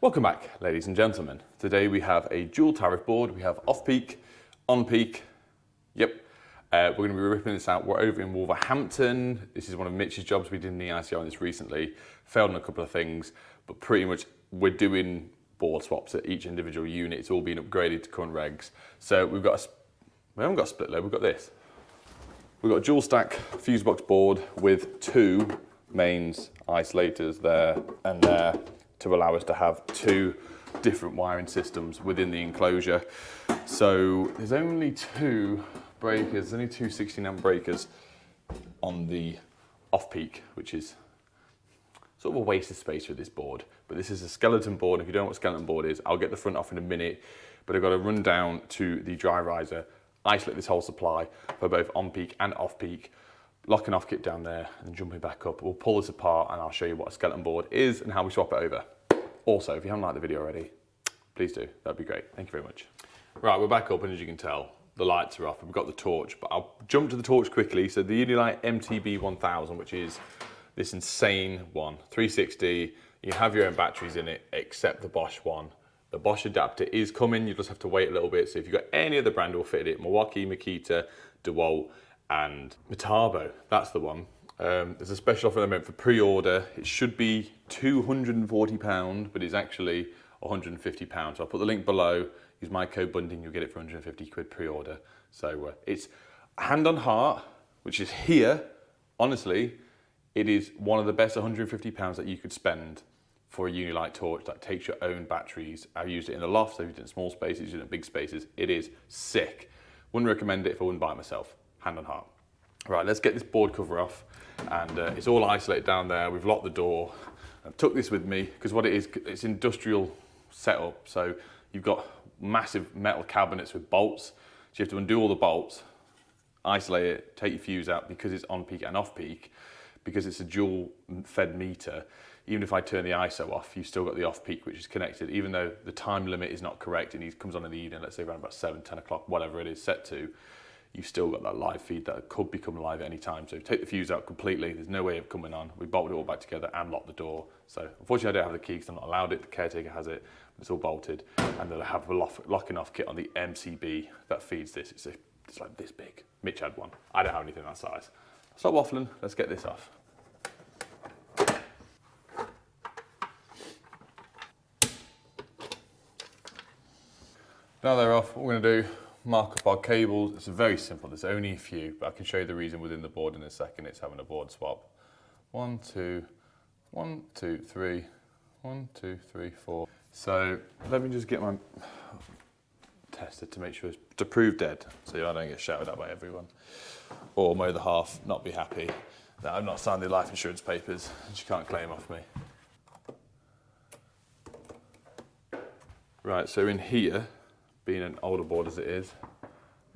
Welcome back, ladies and gentlemen. Today we have a dual tariff board. We have off-peak, on-peak. Yep. We're going to be ripping this out. We're over in Wolverhampton. This is one of Mitch's jobs. We did an EICR on this recently. Failed on a couple of things, but pretty much we're doing board swaps at each individual unit. It's all been upgraded to current regs. So we haven't got a split load, we've got this. We've got a dual stack fuse box board with two mains isolators there and there to allow us to have two different wiring systems within the enclosure. So there's only two breakers, only two 16 amp breakers on the off-peak, which is sort of a waste of space with this board. But this is a skeleton board. If you don't know what a skeleton board is, I'll get the front off in a minute, but I've got to run down to the dry riser, isolate this whole supply for both on-peak and off-peak, lock and off kit down there and jumping back up. We'll pull this apart and I'll show you what a skeleton board is and how we swap it over. Also, if you haven't liked the video already, please do. That'd be great. Thank you very much. Right, we're back up and as you can tell, the lights are off. We've got the torch, but I'll jump to the torch quickly. So the Unilight MTB 1000, which is this insane one, 360. You have your own batteries in it, except the Bosch one. The Bosch adapter is coming. You just have to wait a little bit. So if you've got any other brand, will fit it. Milwaukee, Makita, DeWalt, and Metabo. That's the one. There's a special offer at the moment for pre-order. It should be £240, but it's actually £150. So I'll put the link below. Use my code Bundy and you'll get it for 150 quid pre-order. So it's hand on heart, which is here. Honestly, it is one of the best £150 that you could spend for a Unilight torch that takes your own batteries. I've used it in the loft, so I've used it in small spaces, used it in big spaces. It is sick. Wouldn't recommend it if I wouldn't buy it myself. Hand on heart. Right, let's get this board cover off. And it's all isolated down there. We've locked the door. I took this with me because what it is, it's industrial setup. So you've got massive metal cabinets with bolts. So you have to undo all the bolts, isolate it, take your fuse out because it's on peak and off peak. Because it's a dual fed meter, even if I turn the ISO off, you've still got the off peak, which is connected, even though the time limit is not correct and it comes on in the evening, let's say around about 7, 10 o'clock, whatever it is set to, you've still got that live feed that could become live at any time. So take the fuse out completely, there's no way of coming on. We bolted it all back together and locked the door. So unfortunately I don't have the key because I'm not allowed it, the caretaker has it, but it's all bolted. And then I have a locking off kit on the MCB that feeds this. It's like this big. Mitch had one. I don't have anything that size. Stop waffling, let's get this off. Now they're off, what we're going to do, mark up our cables. It's very simple, there's only a few, but I can show you the reason within the board in a second. It's having a board swap. 1, 2, 1, 2, 3, 1, 2, 3, 4. So let me just get my tester to make sure it's to prove dead, so I don't get shouted at by everyone. Or my other half not be happy that I've not signed the life insurance papers and she can't claim off me. Right, so in here, being an older board as it is,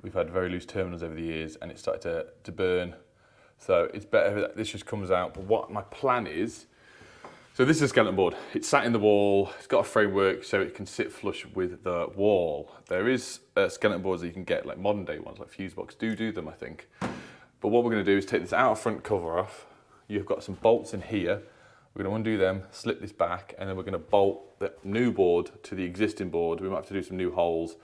we've had very loose terminals over the years and it started to burn. So it's better that this just comes out. But what my plan is, so this is a skeleton board. It's sat in the wall, it's got a framework so it can sit flush with the wall. There is skeleton boards that you can get, like modern day ones, like Fusebox do them, I think. But what we're gonna do is take this outer front cover off. You've got some bolts in here. We're going to undo them, slip this back, and then we're going to bolt the new board to the existing board. We might have to do some new holes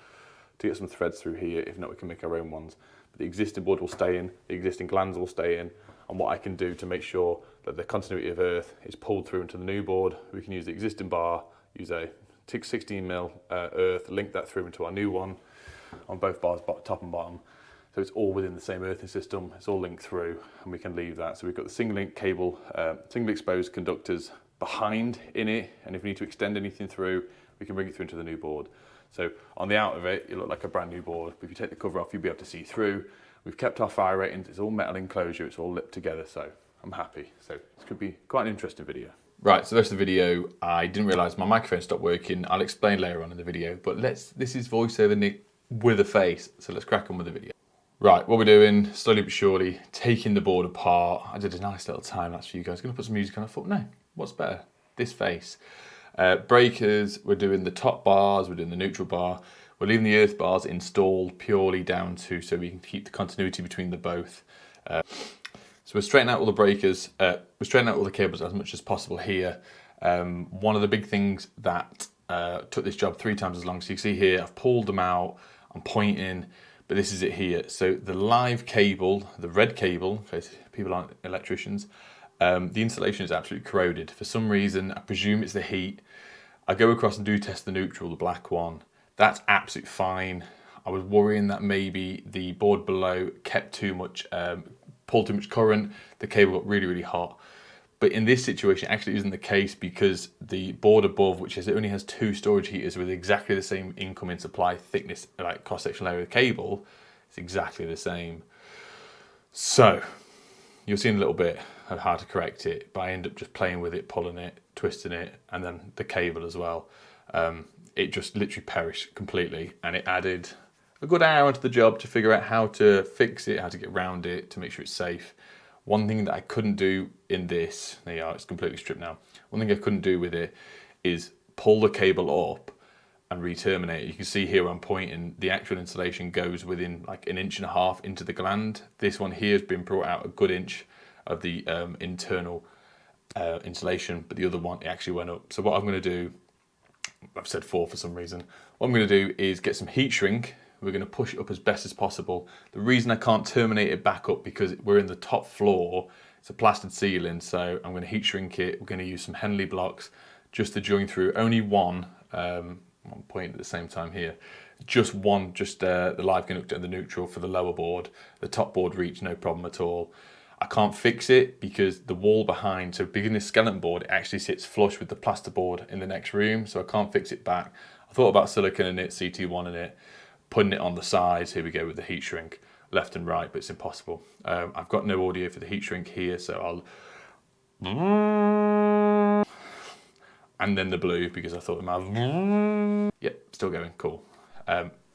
to get some threads through here. If not, we can make our own ones. But the existing board will stay in, the existing glands will stay in, and what I can do to make sure that the continuity of earth is pulled through into the new board, we can use the existing bar, use a 16mm earth, link that through into our new one on both bars, top and bottom. So it's all within the same earthing system, it's all linked through, and we can leave that. So we've got the single link cable, single exposed conductors behind in it, and if we need to extend anything through, we can bring it through into the new board. So on the out of it, it look like a brand new board, but if you take the cover off, you'll be able to see through. We've kept our fire ratings, it's all metal enclosure, it's all lipped together, so I'm happy. So this could be quite an interesting video. Right, so the rest of the video, I didn't realise my microphone stopped working. I'll explain later on in the video, but this is voiceover Nick with a face, so let's crack on with the video. Right, what we're doing, slowly but surely, taking the board apart. I did a nice little time lapse for you guys. I'm gonna put some music on. I thought, no, what's better? This face. Breakers, we're doing the top bars, we're doing the neutral bar. We're leaving the earth bars installed purely down to so we can keep the continuity between the both. So we're straightening out all the breakers, we're straightening out all the cables as much as possible here. One of the big things that took this job 3 times as long. So you can see here, I've pulled them out, I'm pointing, but this is it here. So the live cable, the red cable, in case people aren't electricians, the insulation is absolutely corroded. For some reason, I presume it's the heat. I go across and do test the neutral, the black one. That's absolutely fine. I was worrying that maybe the board below kept too much, pulled too much current, the cable got really, really hot. But in this situation, actually isn't the case, because the board above, which is, it only has 2 storage heaters with exactly the same incoming supply thickness, like cross-sectional area of the cable, it's exactly the same. So you'll see in a little bit of how to correct it, but I end up just playing with it, pulling it, twisting it, and then the cable as well. It just literally perished completely, and it added a good hour into the job to figure out how to fix it, how to get around it, to make sure it's safe. One thing that I couldn't do in this, there you are, it's completely stripped now. One thing I couldn't do with it is pull the cable up and re-terminate it. You can see here where I'm pointing, the actual insulation goes within like 1.5 inches into the gland. This one here has been brought out a good inch of the internal insulation, but the other one, it actually went up. So what I'm going to do, I've said 4 for some reason, what I'm going to do is get some heat shrink. We're going to push it up as best as possible. The reason I can't terminate it back up, because we're in the top floor, it's a plastered ceiling, so I'm going to heat shrink it. We're going to use some Henley blocks just to join through only one, I'm pointing at the same time here, just one, the live conductor and the neutral for the lower board. The top board reach, no problem at all. I can't fix it because the wall behind, so beginning this skeleton board, it actually sits flush with the plasterboard in the next room, so I can't fix it back. I thought about silicone in it, CT1 in it, putting it on the sides, here we go with the heat shrink, left and right, but it's impossible. I've got no audio for the heat shrink here, so I'll... And then the blue, because I thought it might have... Yep, still going, cool.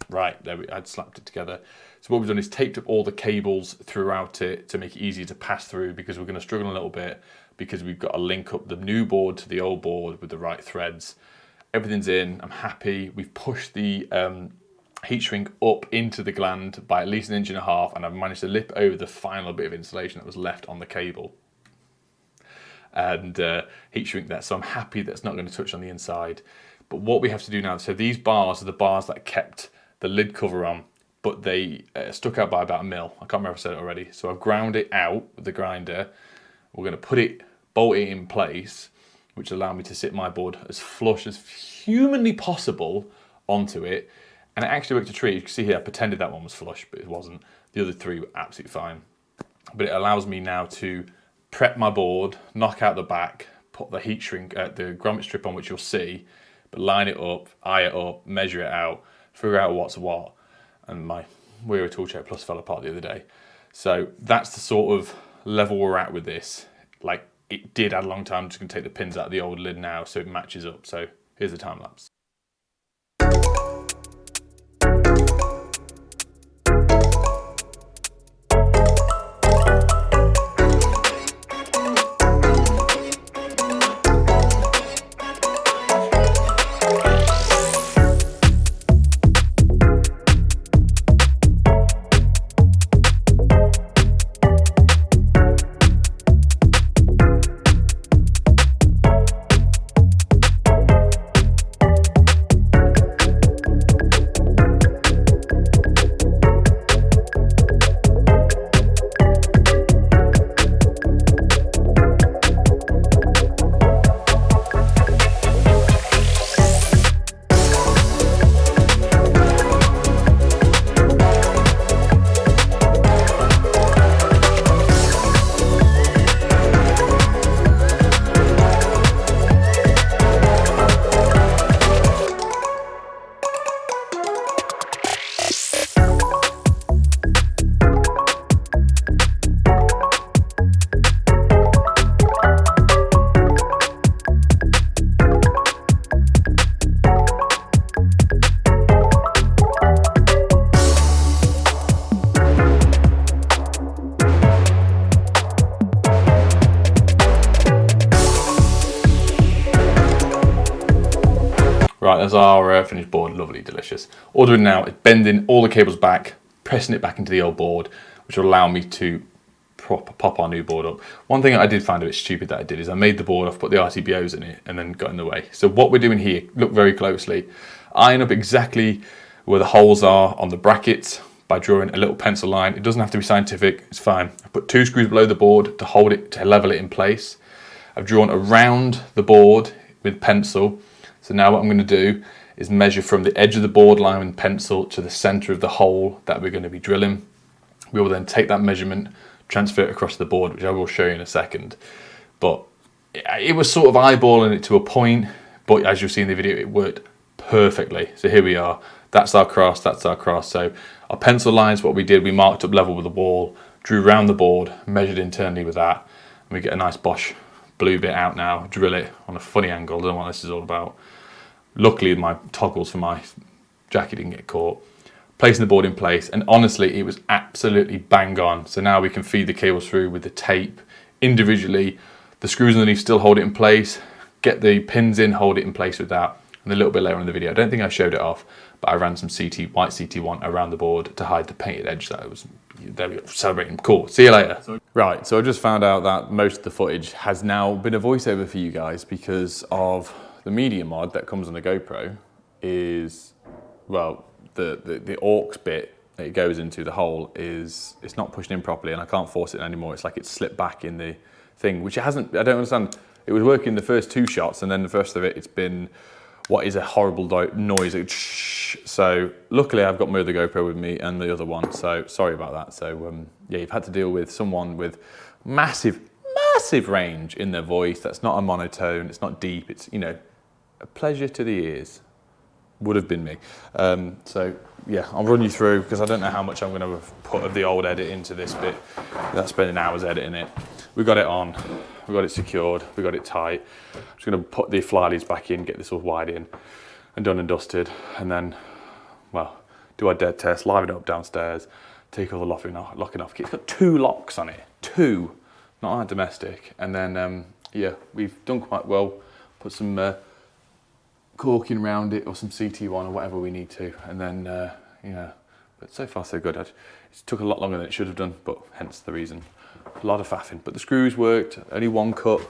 Right, there I'd slapped it together. So what we've done is taped up all the cables throughout it to make it easier to pass through, because we're going to struggle a little bit, because we've got to link up the new board to the old board with the right threads. Everything's in, I'm happy. We've pushed the heat shrink up into the gland by at least 1.5 inches, and I've managed to lip over the final bit of insulation that was left on the cable and heat shrink that. So I'm happy that's not going to touch on the inside. But what we have to do now, so these bars are the bars that kept the lid cover on, but they stuck out by about 1 mil. I can't remember if I said it already. So I've ground it out with the grinder. We're going to put it, bolt it in place, which allow me to sit my board as flush as humanly possible onto it. And it actually worked a treat. You can see here, I pretended that one was flush, but it wasn't. The other 3 were absolutely fine. But it allows me now to prep my board, knock out the back, put the heat shrink, the grommet strip on, which you'll see, but line it up, eye it up, measure it out, figure out what's what. And my Weir Tool Check Plus fell apart the other day. So that's the sort of level we're at with this. Like, it did add a long time. I'm just going to take the pins out of the old lid now so it matches up. So here's the time lapse. Right, there's our finished board, lovely, delicious. All doing now is bending all the cables back, pressing it back into the old board, which will allow me to pop our new board up. One thing I did find a bit stupid that I did is I made the board off, put the RTBOs in it, and then got in the way. So what we're doing here, look very closely, iron up exactly where the holes are on the brackets by drawing a little pencil line. It doesn't have to be scientific, it's fine. I put 2 screws below the board to hold it, to level it in place. I've drawn around the board with pencil. So now what I'm going to do is measure from the edge of the board line with pencil to the center of the hole that we're going to be drilling. We will then take that measurement, transfer it across the board, which I will show you in a second. But it was sort of eyeballing it to a point, but as you'll see in the video, it worked perfectly. So here we are, that's our cross, that's our cross. So our pencil lines, what we did, we marked up level with the wall, drew around the board, measured internally with that, and we get a nice Bosch blue bit out now, drill it on a funny angle, I don't know what this is all about. Luckily my toggles for my jacket didn't get caught. Placing the board in place, and honestly it was absolutely bang on. So now we can feed the cables through with the tape individually. The screws underneath still hold it in place, get the pins in, hold it in place with that. And a little bit later in the video, I don't think I showed it off, but I ran some white CT1 around the board to hide the painted edge. That was, there we go, celebrating. Cool, see you later. Right, so I just found out that most of the footage has now been a voiceover for you guys because of the media mod that comes on the GoPro is, well, the aux bit that it goes into the hole it's not pushing in properly, and I can't force it anymore. It's like it's slipped back in the thing, which it hasn't. I don't understand. It was working the first 2 shots, and then the first of it, it's been what is a horrible noise. So luckily I've got my other GoPro with me and the other one. So sorry about that. So yeah, you've had to deal with someone with massive range in their voice. That's not a monotone. It's not deep. It's, you know, a pleasure to the ears. Would have been me. So yeah, I'll run you through because I don't know how much I'm going to put of the old edit into this bit. That's spending hours editing it. We got it on, we got it secured, we got it tight. I'm just going to put the fly leads back in, get this all wired in and done and dusted, and then, well, do our dead test, liven it up downstairs, take all the locking off. It's got 2 locks on it, 2, not like domestic. And then yeah, we've done quite well. Put some corking around it or some CT1 or whatever we need to, and then yeah, but so far so good. It took a lot longer than it should have done, but hence the reason. A lot of faffing, but the screws worked, only 1 cut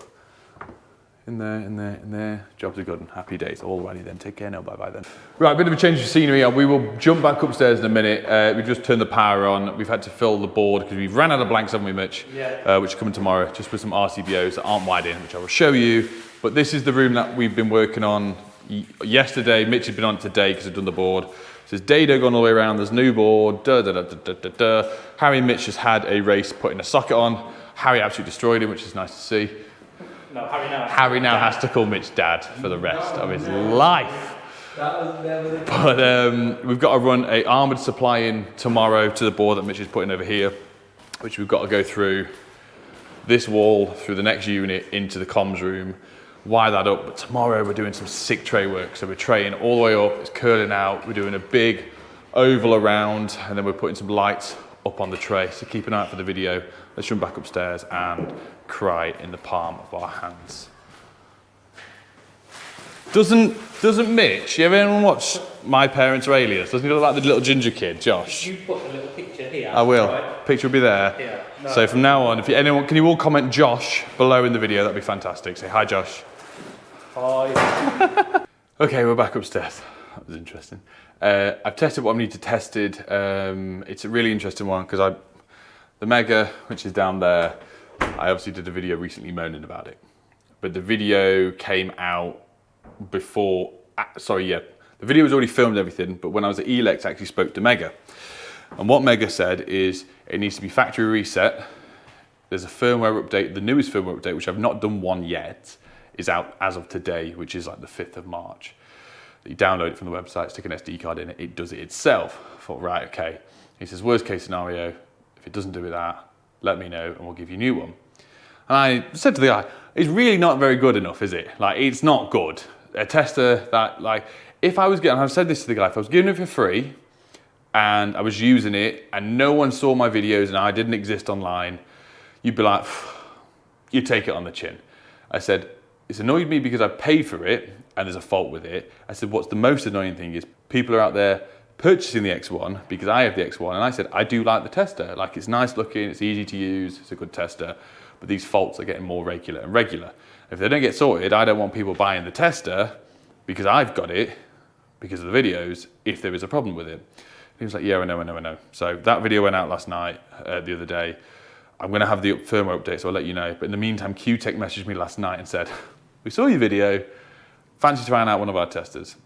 in there. Jobs are good and happy days. All righty then, take care now, bye bye then. Right, a bit of a change of scenery. We will jump back upstairs in a minute. We've just turned the power on. We've had to fill the board because we've ran out of blanks, haven't we, Mitch? Yeah. Which are coming tomorrow, just with some RCBOs that aren't wired in, which I will show you. But this is the room that we've been working on yesterday. Mitch has been on it today because I've done the board. So there's dado gone all the way around, there's new board, Harry and Mitch just had a race putting a socket on. Harry absolutely destroyed him, which is nice to see. No, Harry now has to call Mitch dad for the rest of his life. But we've got to run a armoured supply in tomorrow to the board that Mitch is putting over here, which we've got to go through this wall, through the next unit, into the comms room, wire that up. But tomorrow we're doing some sick tray work. So we're traying all the way up, it's curling out, we're doing a big oval around, and then we're putting some lights up on the tray. So keep an eye out for the video. Let's run back upstairs and cry in the palm of our hands. Doesn't Mitch, you ever anyone watch My Parents Are Aliens? Doesn't he look like the little ginger kid, Josh? You put a little picture here. I will. Right? Picture will be there. Yeah. No. So from now on, if anyone, can you all comment Josh below in the video? That'd be fantastic. Say hi, Josh. Hi. Okay, we're back upstairs. That was interesting. I've tested what I need to tested. It's a really interesting one because the Mega, which is down there, I obviously did a video recently moaning about it. But the video came out before, the video was already filmed and everything, but when I was at Elex, I actually spoke to Mega. And what Mega said is it needs to be factory reset. There's a firmware update, the newest firmware update, which I've not done one yet, is out as of today, which is like the 5th of March. You download it from the website, stick an SD card in it, it does it itself. I thought, right, okay. He says, worst case scenario, if it doesn't do that, let me know and we'll give you a new one. And I said to the guy, it's really not very good enough, is it? Like, it's not good. A tester that, like, if I was getting, I've said this to the guy, if I was giving it for free and I was using it and no one saw my videos and I didn't exist online, you'd be like, you'd take it on the chin. I said, it's annoyed me because I paid for it and there's a fault with it. I said, what's the most annoying thing is people are out there purchasing the X1 because I have the X1, and I said, I do like the tester. Like, it's nice looking, it's easy to use, it's a good tester, but these faults are getting more regular and regular. If they don't get sorted, I don't want people buying the tester because I've got it, because of the videos, if there is a problem with it. He was like, yeah, I know. So that video went out last night, the other day. I'm gonna have the firmware update, so I'll let you know. But in the meantime, QTech messaged me last night and said, we saw your video, fancy trying out one of our testers.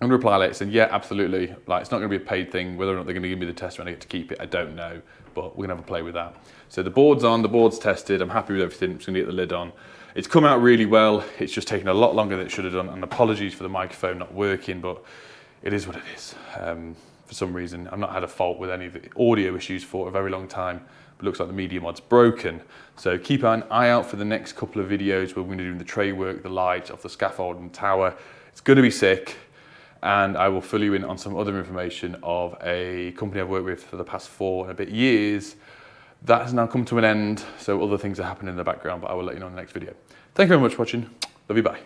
I'm gonna reply later saying, yeah, absolutely. Like, it's not gonna be a paid thing. Whether or not they're gonna give me the tester and I get to keep it, I don't know, but we're gonna have a play with that. So the board's on, the board's tested. I'm happy with everything. I'm just gonna get the lid on. It's come out really well. It's just taken a lot longer than it should have done. And apologies for the microphone not working, but it is what it is. For some reason, I've not had a fault with any of the audio issues for a very long time. But it looks like the media mod's broken. So keep an eye out for the next couple of videos where we're gonna do the tray work, the light off the scaffold and tower. It's gonna be sick. And I will fill you in on some other information of a company I've worked with for the past 4 and a bit years. That has now come to an end, so other things are happening in the background, but I will let you know in the next video. Thank you very much for watching. Love you, bye.